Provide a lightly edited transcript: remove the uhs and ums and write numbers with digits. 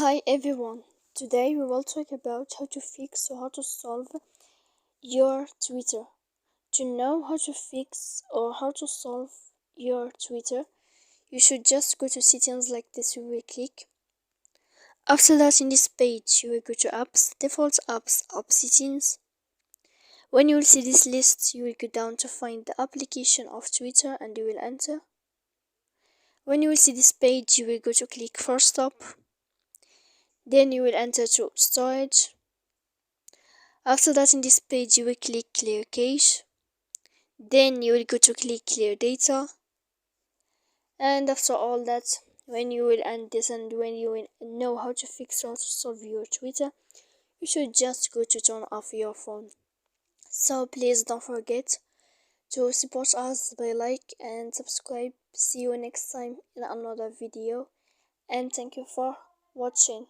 Hi everyone, today we will talk about how to fix or how to solve your Twitter. To know how to fix or how to solve your Twitter, you should just go to settings like this. You will click. After that, in this page, you will go to apps, default apps, app settings. When you will see this list, you will go down to find the application of Twitter and you will enter. When you will see this page, you will go to click first stop. Then you will enter to storage. After that, in this page, you will click clear cache. Then you will go to click clear data. And after all that, when you will end this and when you will know how to fix or to solve your Twitter, you should just go to turn off your phone. So please don't forget to support us by like and subscribe. See you next time in another video, and thank you for watching.